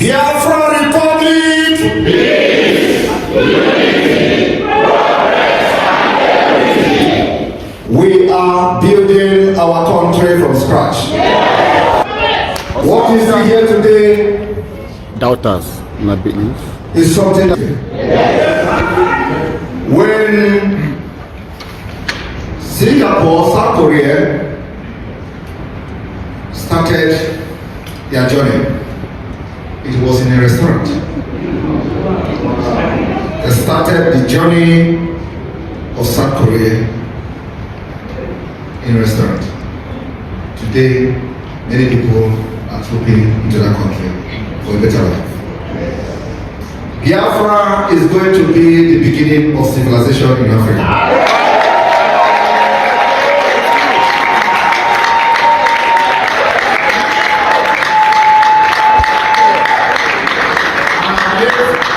Biafra Republic! Peace, unity, we are building our country from scratch. What is here today? Doubters, my belief. Is something that when Singapore, South Korea started their journey, it was in a restaurant. They started the journey of South Korea in a restaurant. Today, many people are trooping into that country for a better life. Biafra is going to be the beginning of civilization in Africa.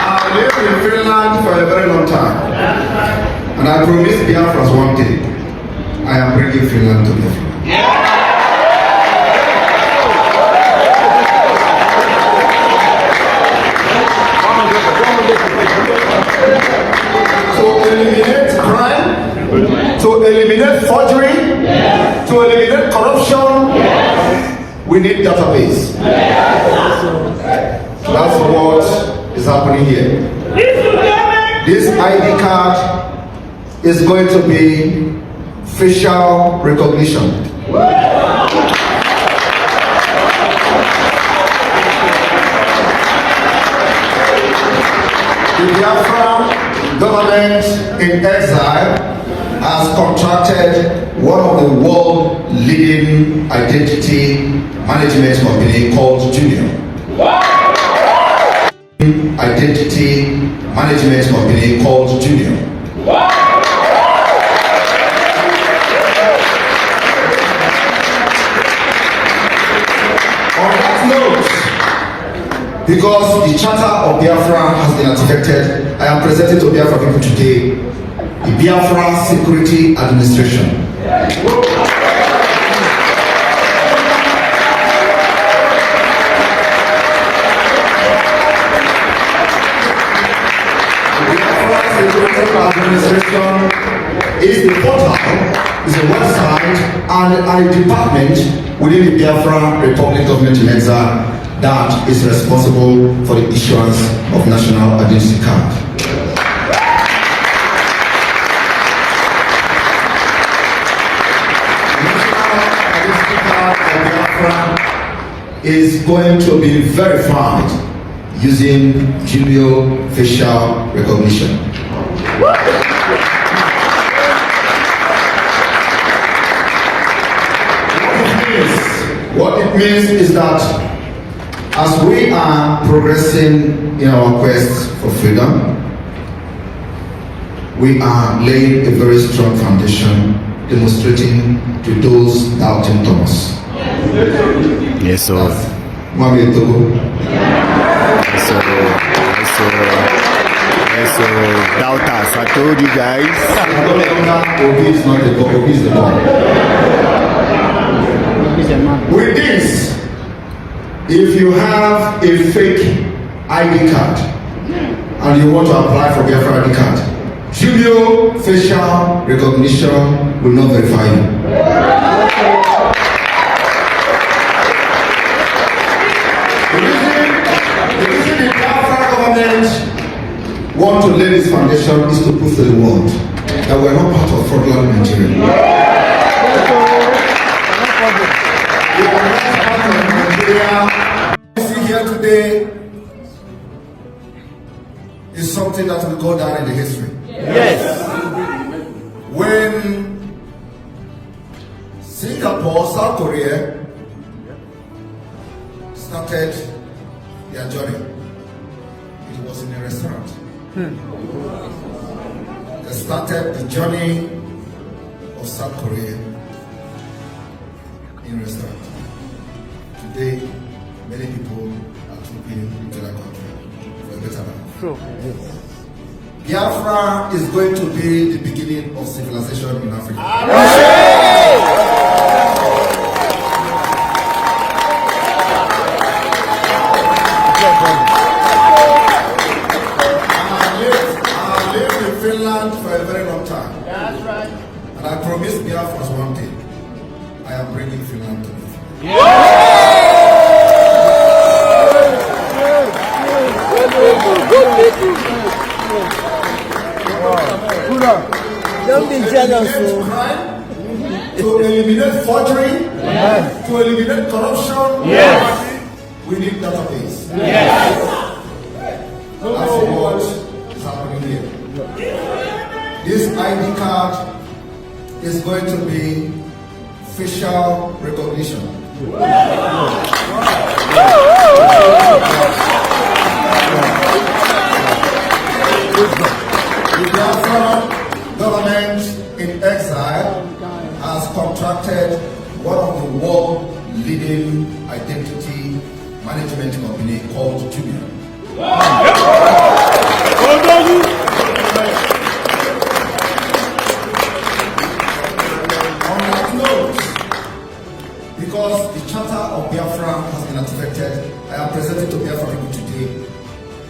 I lived in Finland for a very long time, and I promised Biafrans one thing: I am bringing Finland to Biafra. To eliminate crime, to eliminate forgery, to eliminate corruption, we need database. That's what is happening here. This ID card is going to be facial recognition. The Biafran government in exile has contracted one of the world leading identity management company called Junior. Identity management company called Junior. On that note, because the Charter of Biafra has been articulated, I am presenting to Biafra people today the Biafra Security Administration. Administration is the portal, is a website, and a department within the Biafra Republic government in exile that is responsible for the issuance of national identity card. National identity card of Biafra is going to be verified using Junior facial recognition. What it means is that as we are progressing in our quest for freedom, we are laying a very strong foundation, demonstrating to those doubting Thomas. Yes, sir. Yes, so doubters, I told you guys. Obi is not the God, Obi is the God. With this, if you have a fake ID card and you want to apply for Biafra ID card, Julio facial recognition will not verify you. The reason the Biafra government want to lay this foundation is to prove to the world that we are not part of fraudulent Nigeria. We are not part of Nigeria. What we see here today is something that will go down in the history. Yes. When Singapore, South Korea started their journey, it was in a restaurant. They started the journey of South Korea in a restaurant. Today, many people are trooping into that country for a better life. True. Biafra is going to be the beginning of civilization in Africa. I lived in Finland for a very long time. That's right. And I promised Biafra one thing. I am bringing Finland to Biafra. Don't be jealous. To eliminate forgery, Yes. to eliminate corruption, Yes. we need database. Yes. That's what is happening here. This ID card is going to be facial recognition. The Biafran government in exile has contracted one of the world leading identity management company called Jumia. On that note, because the Charter of Biafra has been activated, I am presenting to Biafra people today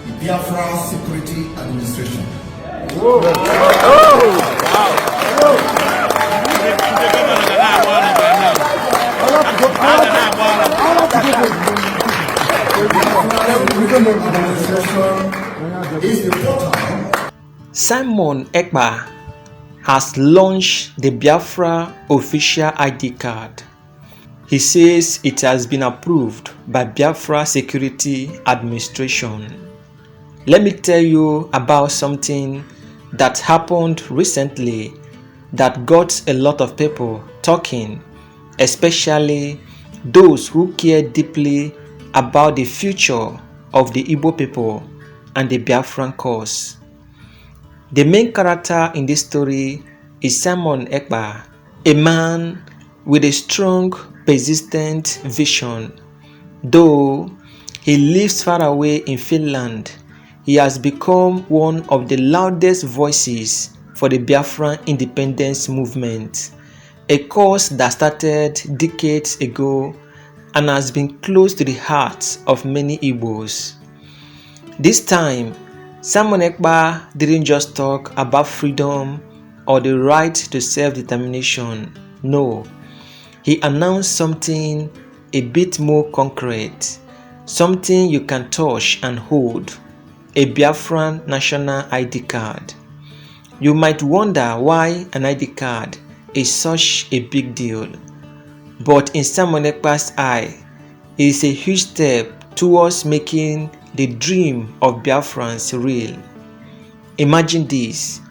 the Biafra Security Administration. Is the portal. Simon Ekpa has launched the Biafra official ID card. He says it has been approved by Biafra Security Administration. Let me tell you about something that happened recently that got a lot of people talking, especially those who care deeply about the future of the Igbo people and the Biafran cause. The main character in this story is Simon Ekpa, a man with a strong, persistent vision. Though he lives far away in Finland, he has become one of the loudest voices for the Biafran independence movement, a cause that started decades ago and has been close to the hearts of many Igbos. This time, Simon Ekpa didn't just talk about freedom or the right to self-determination. No, he announced something a bit more concrete, something you can touch and hold, a Biafran national ID card. You might wonder why an ID card is such a big deal, but in Simon Ekpa's eye, it is a huge step towards making the dream of Biafrans real. Imagine this: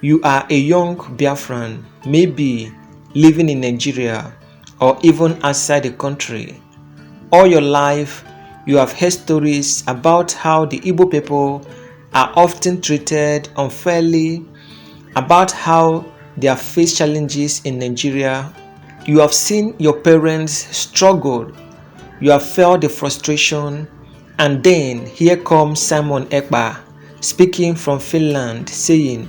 you are a young Biafran, maybe living in Nigeria or even outside the country. All your life, you have heard stories about how the Igbo people are often treated unfairly, about how they have faced challenges in Nigeria. You have seen your parents struggle, you have felt the frustration, and then here comes Simon Ekpa speaking from Finland saying,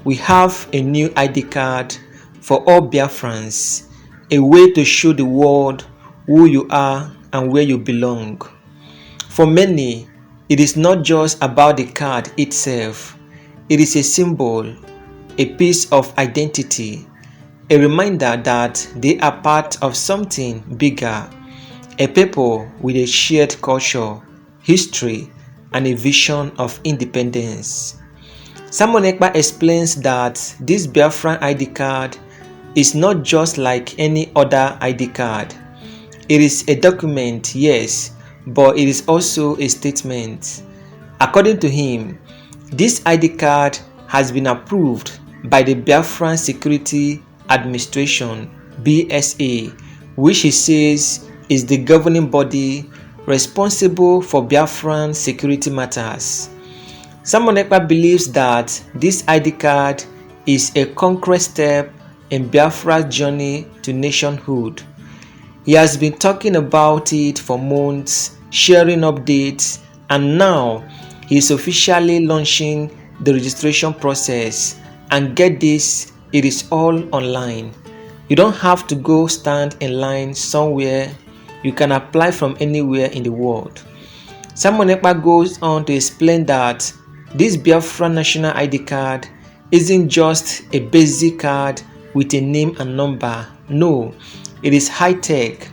"We have a new ID card for all Biafrans, a way to show the world who you are and where you belong." For many, it is not just about the card itself. It is a symbol, a piece of identity, a reminder that they are part of something bigger, a people with a shared culture, history, and a vision of independence. Simon Ekpa explains that this Biafran ID card is not just like any other ID card. It is a document, yes, but it is also a statement. According to him, this ID card has been approved by the Biafran Security Administration, BSA, which he says is the governing body responsible for Biafran security matters. Simon Ekpa believes that this ID card is a concrete step in Biafra's journey to nationhood. He has been talking about it for months, sharing updates, and now he is officially launching the registration process. And get this, it is all online. You don't have to go stand in line somewhere. You can apply from anywhere in the world. Samuel Ekpa goes on to explain that this Biafran national ID card isn't just a basic card with a name and number. No, it is high-tech.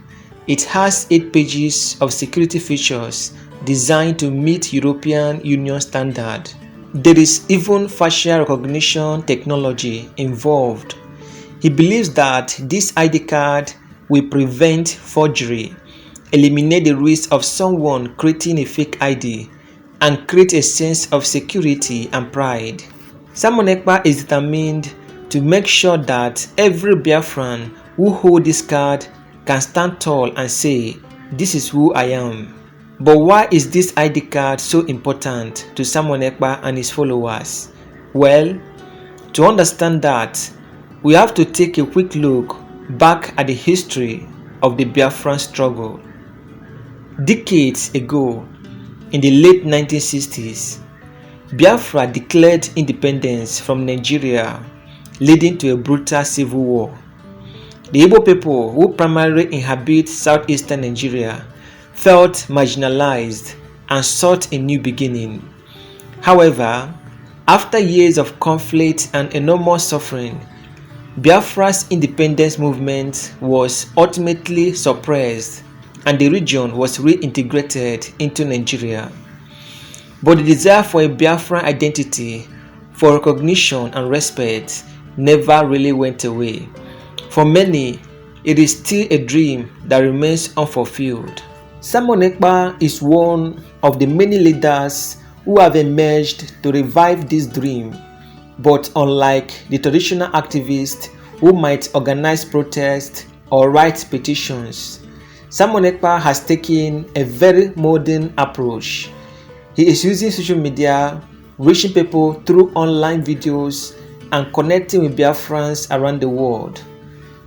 It has 8 pages of security features designed to meet European Union standard. There is even facial recognition technology involved. He believes that this ID card will prevent forgery, eliminate the risk of someone creating a fake ID, and create a sense of security and pride. Samuel Ekpa is determined to make sure that every Biafran who holds this card can stand tall and say, "This is who I am." But why is this ID card so important to Samuel Ekpa and his followers? Well, to understand that, we have to take a quick look back at the history of the Biafran struggle. Decades ago, in the late 1960s, Biafra declared independence from Nigeria, leading to a brutal civil war. The Igbo people, who primarily inhabit southeastern Nigeria, felt marginalized and sought a new beginning. However, after years of conflict and enormous suffering, Biafra's independence movement was ultimately suppressed and the region was reintegrated into Nigeria. But the desire for a Biafran identity, for recognition and respect, never really went away. For many, it is still a dream that remains unfulfilled. Samuel Ekpa is one of the many leaders who have emerged to revive this dream. But unlike the traditional activists who might organize protests or write petitions, Samuel Ekpa has taken a very modern approach. He is using social media, reaching people through online videos, and connecting with Biafrans around the world.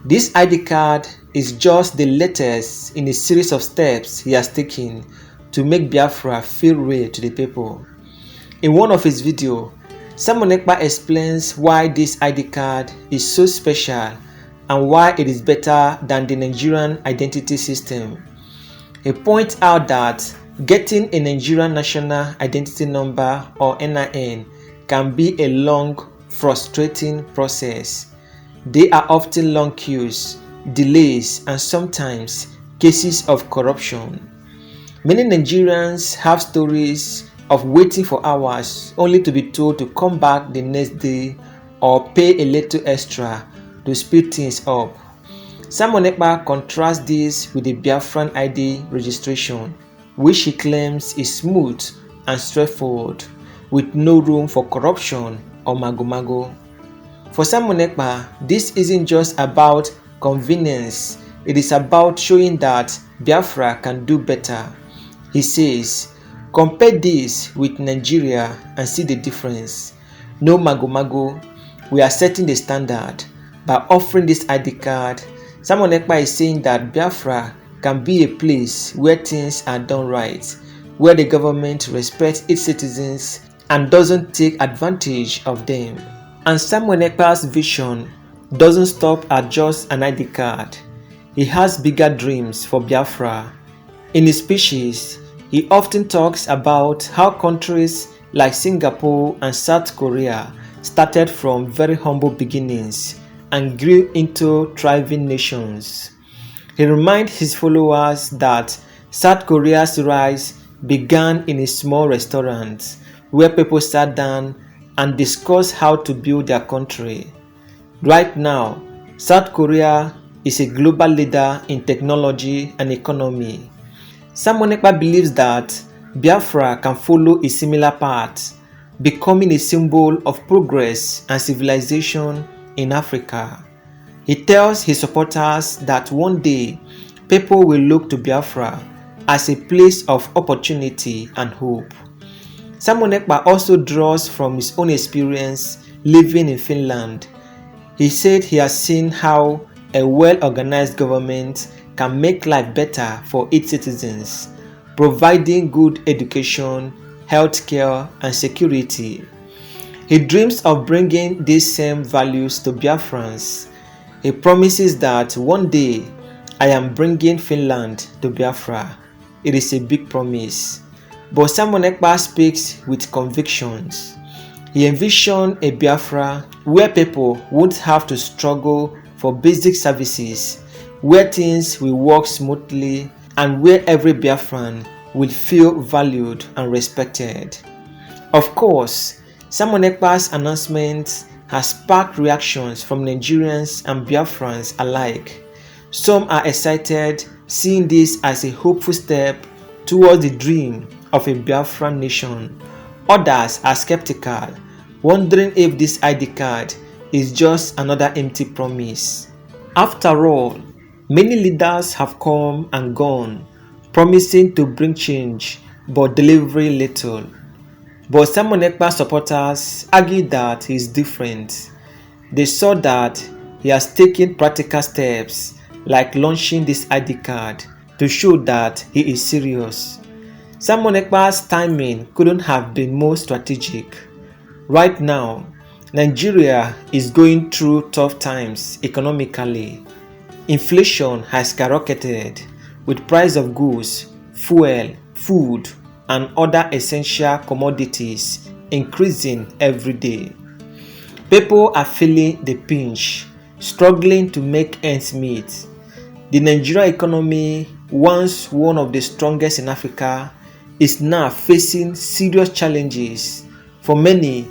This ID card is just the latest in a series of steps he has taken to make Biafra feel real to the people. In one of his videos, Samuel Ekpa explains why this ID card is so special and why it is better than the Nigerian identity system. He points out that getting a Nigerian national identity number or NIN can be a long, frustrating process. There are often long queues, delays, and sometimes cases of corruption. Many Nigerians have stories of waiting for hours only to be told to come back the next day or pay a little extra to speed things up. Samuel Ekpa contrasts this with the Biafran ID registration, which he claims is smooth and straightforward, with no room for corruption or mago-mago. For Samuel Ekpa, this isn't just about convenience, it is about showing that Biafra can do better. He says, compare this with Nigeria and see the difference. No mago-mago, we are setting the standard. By offering this ID card, Samuel Ekpa is saying that Biafra can be a place where things are done right, where the government respects its citizens and doesn't take advantage of them. And Samuel Ekpa's vision doesn't stop at just an ID card. He has bigger dreams for Biafra. In his speeches, he often talks about how countries like Singapore and South Korea started from very humble beginnings and grew into thriving nations. He reminds his followers that South Korea's rise began in a small restaurant where people sat down and discussed how to build their country. Right now, South Korea is a global leader in technology and economy. Samuel Ekpa believes that Biafra can follow a similar path, becoming a symbol of progress and civilization in Africa. He tells his supporters that one day, people will look to Biafra as a place of opportunity and hope. Samuel Ekpa also draws from his own experience living in Finland. He said he has seen how a well-organized government can make life better for its citizens, providing good education, healthcare, and security. He dreams of bringing these same values to Biafrans. He promises that one day, I am bringing Finland to Biafra. It is a big promise. but Simon Ekpa speaks with convictions. He envisioned a Biafra where people won't have to struggle for basic services, where things will work smoothly, and where every Biafran will feel valued and respected. Of course, Simon Ekpa's announcement has sparked reactions from Nigerians and Biafrans alike. Some are excited, seeing this as a hopeful step towards the dream of a Biafran nation. Others are skeptical, wondering if this ID card is just another empty promise. After all, many leaders have come and gone, promising to bring change but delivering little. But Simon Ekpa supporters argue that he is different. They saw that he has taken practical steps like launching this ID card to show that he is serious. Simon Ekpa's timing couldn't have been more strategic. Right now, Nigeria is going through tough times economically. Inflation has skyrocketed, with price of goods, fuel, food, and other essential commodities increasing every day. People are feeling the pinch, struggling to make ends meet. The Nigerian economy, once one of the strongest in Africa, is now facing serious challenges. For many,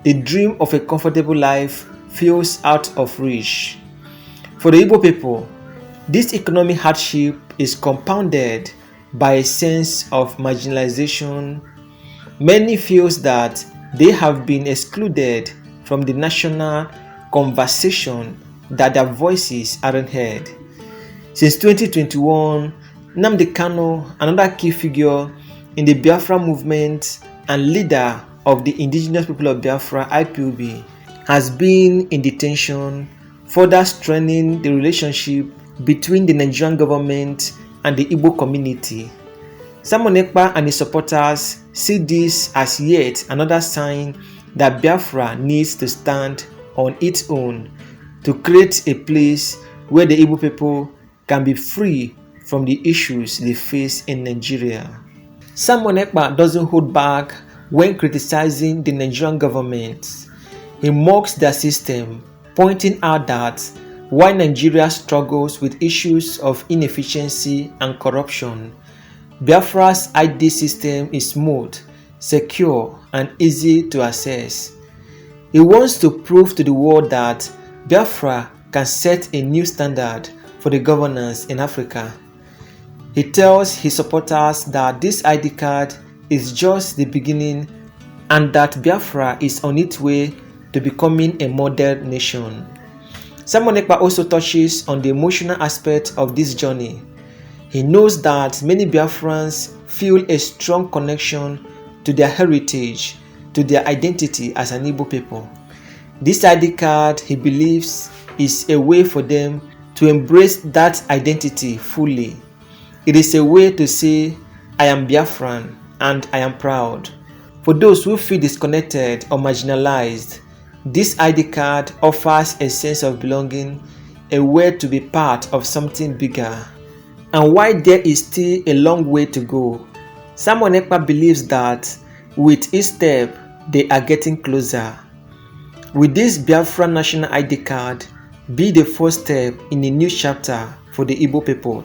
the dream of a comfortable life feels out of reach. For the Igbo people, this economic hardship is compounded by a sense of marginalization. Many feel that they have been excluded from the national conversation, that their voices aren't heard. Since 2021, Nnamdi Kanu, another key figure in the Biafra movement and leader of the indigenous people of Biafra (IPOB), has been in detention, further strengthening the relationship between the Nigerian government and the Igbo community. Simon Ekpa and his supporters see this as yet another sign that Biafra needs to stand on its own to create a place where the Igbo people can be free from the issues they face in Nigeria. Simon Ekpa doesn't hold back when criticizing the Nigerian government. He mocks their system, pointing out that while Nigeria struggles with issues of inefficiency and corruption, Biafra's ID system is smooth, secure, and easy to access. He wants to prove to the world that Biafra can set a new standard for the governance in Africa. He tells his supporters that this ID card is just the beginning and that Biafra is on its way to becoming a model nation. Simon Ekpa also touches on the emotional aspect of this journey. He knows that many Biafrans feel a strong connection to their heritage, to their identity as an Igbo people. This ID card, he believes, is a way for them to embrace that identity fully. It is a way to say, I am Biafran and I am proud. For those who feel disconnected or marginalized, this ID card offers a sense of belonging, a way to be part of something bigger. And while there is still a long way to go, Simon Ekpa believes that with each step, they are getting closer. Will this Biafra national ID card be the first step in a new chapter for the Igbo people?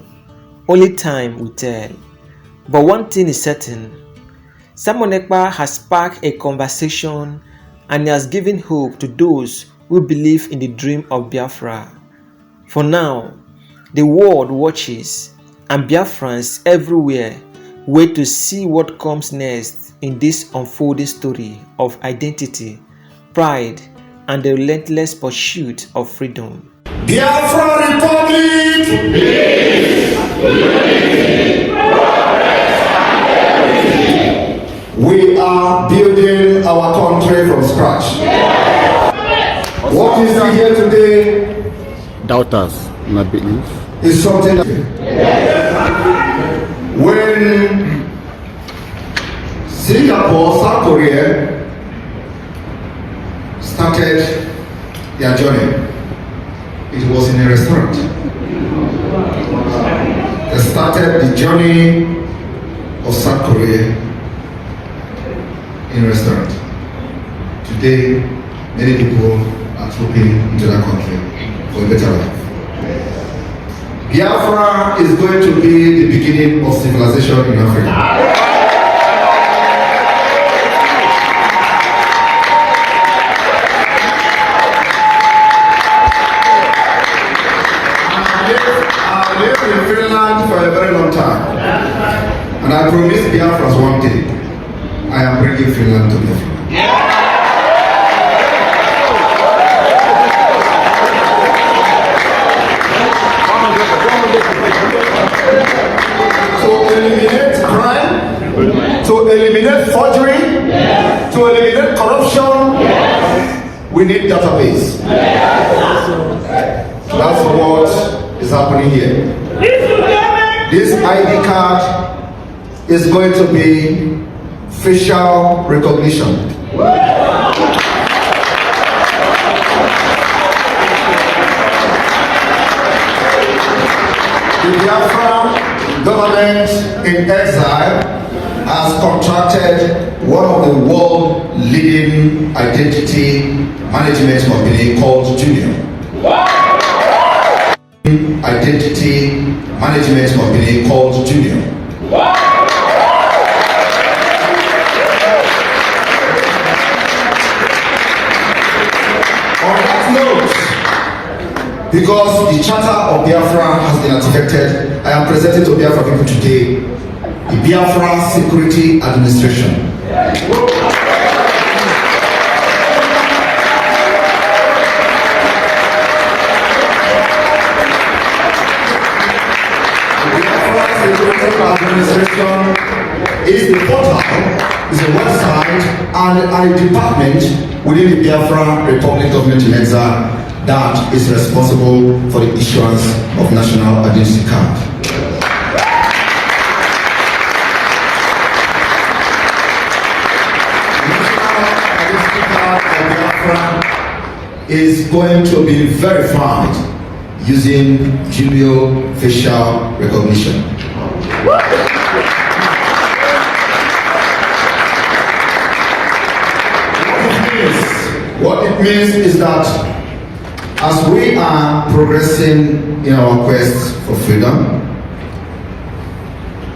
Only time will tell. But one thing is certain, Simon Ekpa has sparked a conversation and he has given hope to those who believe in the dream of Biafra. For now, the world watches and Biafrans everywhere wait to see what comes next in this unfolding story of identity, pride, and the relentless pursuit of freedom. Biafra Republic! We are building our country from scratch. What is here today? Doubters, my belief. Is something that when Singapore, South Korea started their journey, it was in a restaurant. They started the journey of South Korea in restaurant. Today, many people are trooping into that country for a better life. Biafra is going to be the beginning of civilization in Africa. I lived in Finland for a very long time, and I promised Biafrans one day, I am bringing Finland to Biafra. To eliminate crime, to eliminate forgery, to eliminate corruption, we need database. That's what is happening here. This ID card is going to be facial recognition. The Biafran government in exile has contracted one of the world leading identity management company called Junior. Identity management company called Junior. On that note, because the Charter of Biafra has been articulated, I am presenting to Biafra people today the Biafra Security Administration. Administration is the portal, is a website, and a department within the Biafra Republic government in exile that is responsible for the issuance of national identity card. The national identity card of Biafra is going to be verified using genuine facial recognition. What it means is that as we are progressing in our quest for freedom,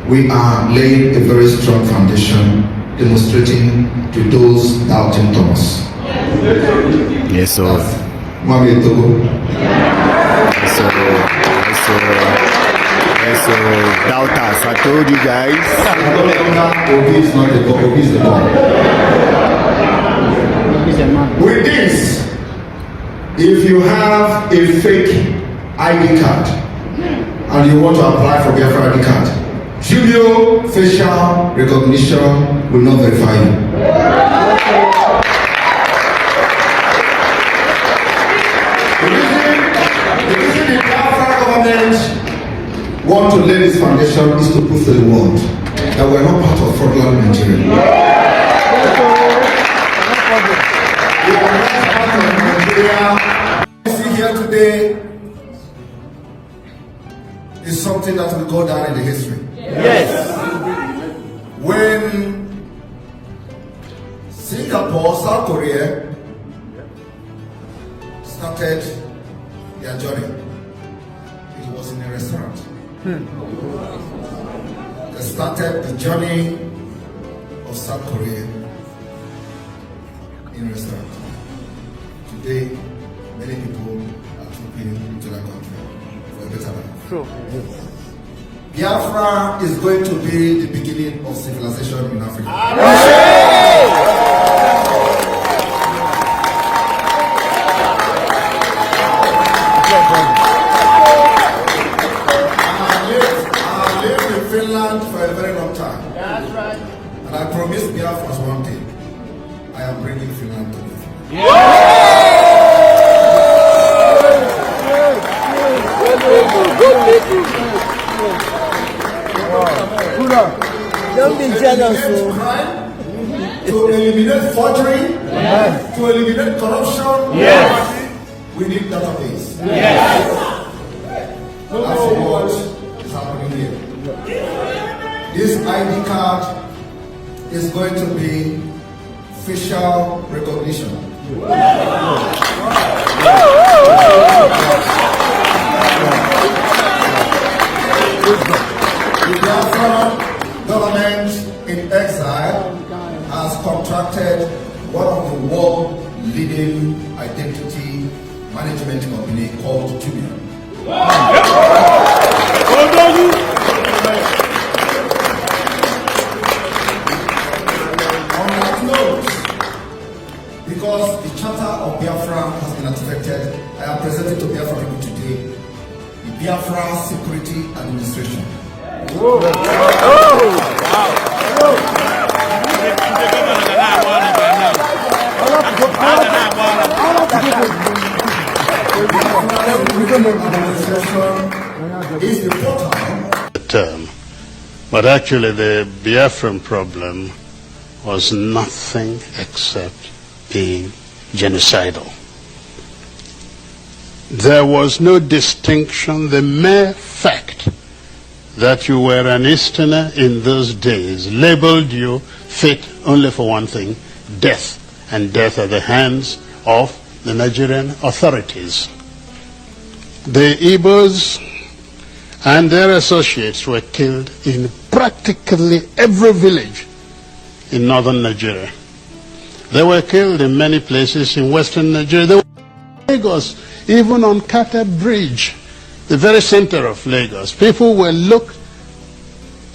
we are laying a very strong foundation, demonstrating to those doubting Thomas. Yes, sir. Mami Togo. Yes, sir. So doubters, I told you guys. Obi is not the God, Obi is the God. With this, if you have a fake ID card and you want to apply for Biafra ID card, Julio facial recognition will not verify you. The reason the Biafra government want to lay this foundation is to prove to the world that we are not part of fraudulent Nigeria. We are not part of Nigeria. What we see here today is something that will go down in the history. Yes. When Singapore, South Korea started their journey, it was in a restaurant. They started the journey of South Korea in a restaurant. Today, many people are trooping into that country for a better life. True. Biafra is going to be the beginning of civilization in Africa. I lived in Finland for a very long time. That's right. And I promised Biafra one day, I am bringing Finland to Biafra. Don't be jealous. To eliminate forgery, to eliminate corruption, we need database. That's what is happening here. This ID card is going to be facial recognition. The Biafran government in exile has contracted one of the world leading identity management company called Jumia. On that note, because the Charter of Biafra has been artifacted, I am presenting to Biafra people today the Biafra Security Administration. Is the portal term, but actually the Biafran problem was nothing except being genocidal. There was no distinction. The mere fact that you were an Easterner in those days labeled you fit only for one thing: death, and death at the hands of the Nigerian authorities. The Igbos and their associates were killed in practically every village in northern Nigeria. They were killed in many places in western Nigeria. They were in Lagos, even on Kata Bridge, the very center of Lagos. People were looked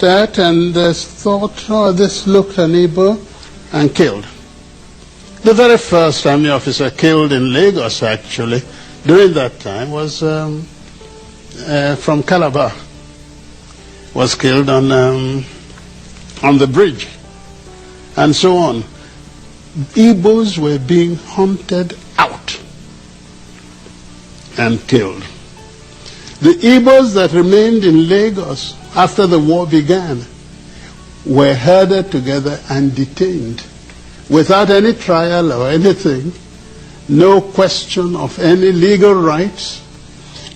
at and thought, oh, this looked an Igbo, and killed. The very first army officer killed in Lagos, actually, during that time was from Calabar. Was killed on the bridge, and so on. Igbos were being hunted out and killed. The Igbos that remained in Lagos after the war began were herded together and detained without any trial or anything, no question of any legal rights.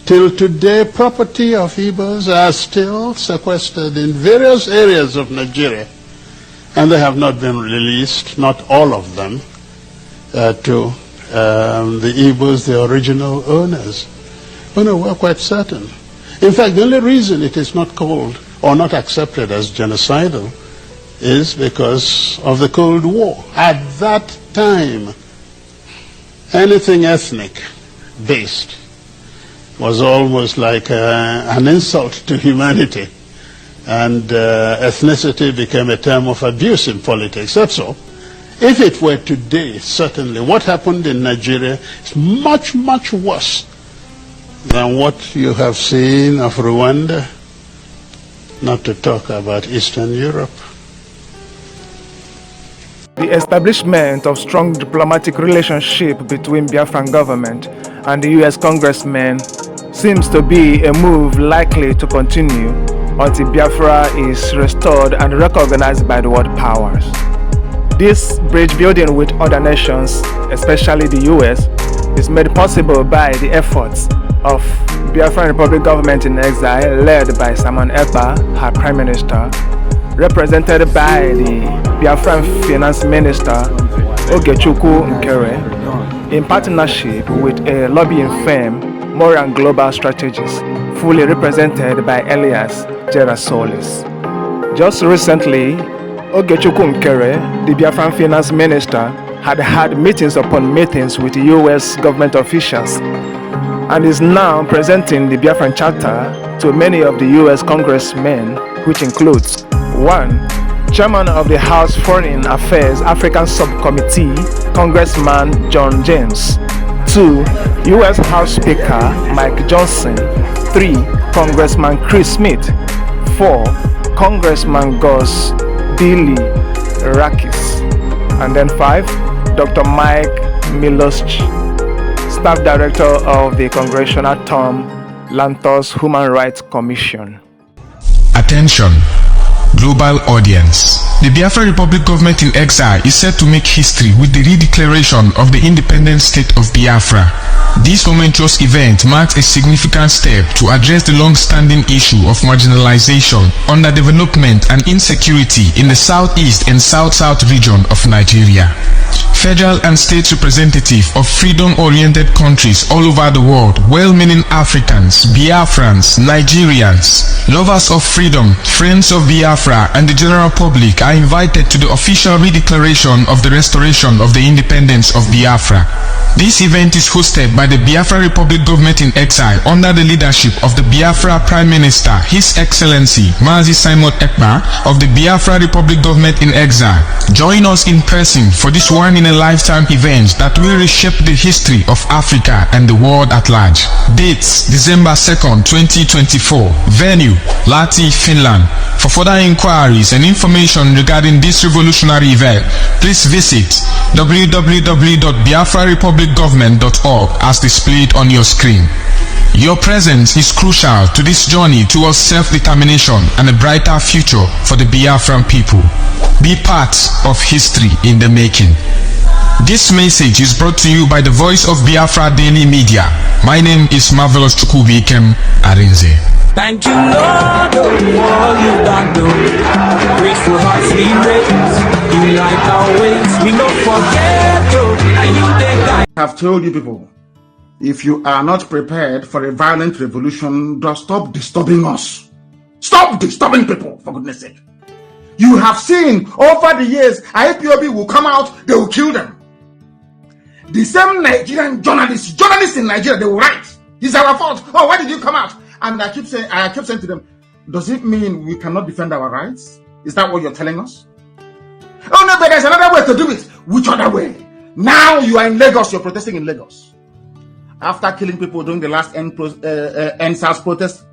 Till today, property of Igbos are still sequestered in various areas of Nigeria, and they have not been released, not all of them, to the Igbos, the original owners. Oh no, we're quite certain. In fact, the only reason it is not called or not accepted as genocidal is because of the Cold War. At that time, anything ethnic-based was almost like an insult to humanity. And ethnicity became a term of abuse in politics. That's all. If it were today, certainly, what happened in Nigeria is much, much worse than what you have seen of Rwanda, not to talk about Eastern Europe. The establishment of strong diplomatic relationship between Biafran government and the US congressmen seems to be a move likely to continue until Biafra is restored and recognized by the world powers. This bridge building with other nations, especially the US, is made possible by the efforts of Biafran Republic government in exile led by Simon Ekpa, her Prime Minister, represented by the Biafran Finance Minister Ogechukwu Nkere, in partnership with a lobbying firm, Moran Global Strategies, fully represented by Elias Gerasolis. Just recently, Ogechukwu Nkere, the Biafran Finance Minister, had meetings upon meetings with US government officials and is now presenting the Biafran Charter to many of the US congressmen, which includes 1. Chairman of the House Foreign Affairs African Subcommittee, Congressman John James. 2. U.S. House Speaker Mike Johnson. 3. Congressman Chris Smith. 4. Congressman Gus Billy Rakis. And then 5. Dr. Mike Milosch, Staff Director of the Congressional Tom Lantos Human Rights Commission. Attention, global audience. The Biafra Republic government in exile is set to make history with the redeclaration of the independent state of Biafra. This momentous event marks a significant step to address the long-standing issue of marginalization, underdevelopment and insecurity in the southeast and south-south region of Nigeria. federal and state representative of freedom-oriented countries all over the world, well-meaning Africans, Biafrans, Nigerians, lovers of freedom, friends of Biafra, and the general public are invited to the official redeclaration of the restoration of the independence of Biafra. This event is hosted by the Biafra Republic Government in Exile under the leadership of the Biafra Prime Minister, His Excellency Mazi Simon Ekpa of the Biafra Republic Government in Exile. Join us in person for this one-in-a-lifetime event that will reshape the history of Africa and the world at large. Dates: December 2nd, 2024. Venue: Lahti, Finland. For further inquiries and information regarding this revolutionary event, please visit www.biafrarepublicgovernment.org as displayed on your screen. Your presence is crucial to this journey towards self-determination and a brighter future for the Biafran people. Be part of history in the making. This message is brought to you by the Voice of Biafra Daily Media. My name is Marvelous Chukwubikem Arinze. Thank you, Lord, for all you done, grateful hearts we raise. You like our ways, we don't forget you, and you take that. I have told you people, if you are not prepared for a violent revolution, just stop disturbing us. Stop disturbing people, for goodness sake. You have seen over the years, IPOB will come out, they will kill them. The same Nigerian journalists in Nigeria, they will write, it's our fault. Oh, why did you come out? And I keep saying to them, does it mean we cannot defend our rights? Is that what you're telling us? Oh no, but there's another way to do it. Which other way? Now you are in Lagos, you're protesting in Lagos. After killing people during the last NSAS protest,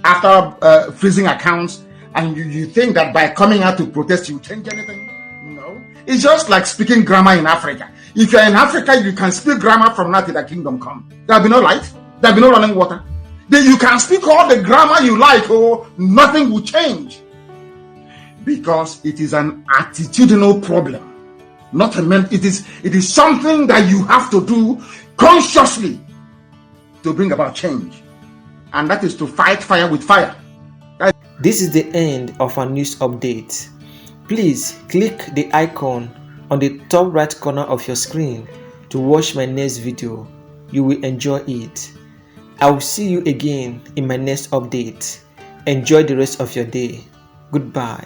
after freezing accounts, and you think that by coming out to protest you change anything? No. It's just like speaking grammar in Africa. If you're in Africa, you can speak grammar from now till the kingdom come. There'll be no light. There'll be no running water. Then you can speak all the grammar you like, or nothing will change. Because it is an attitudinal problem. Not a mental. It is something that you have to do consciously to bring about change. And that is to fight fire with fire. This is the end of our news update. Please click the icon on the top right corner of your screen to watch my next video. You will enjoy it. I will see you again in my next update. Enjoy the rest of your day. Goodbye.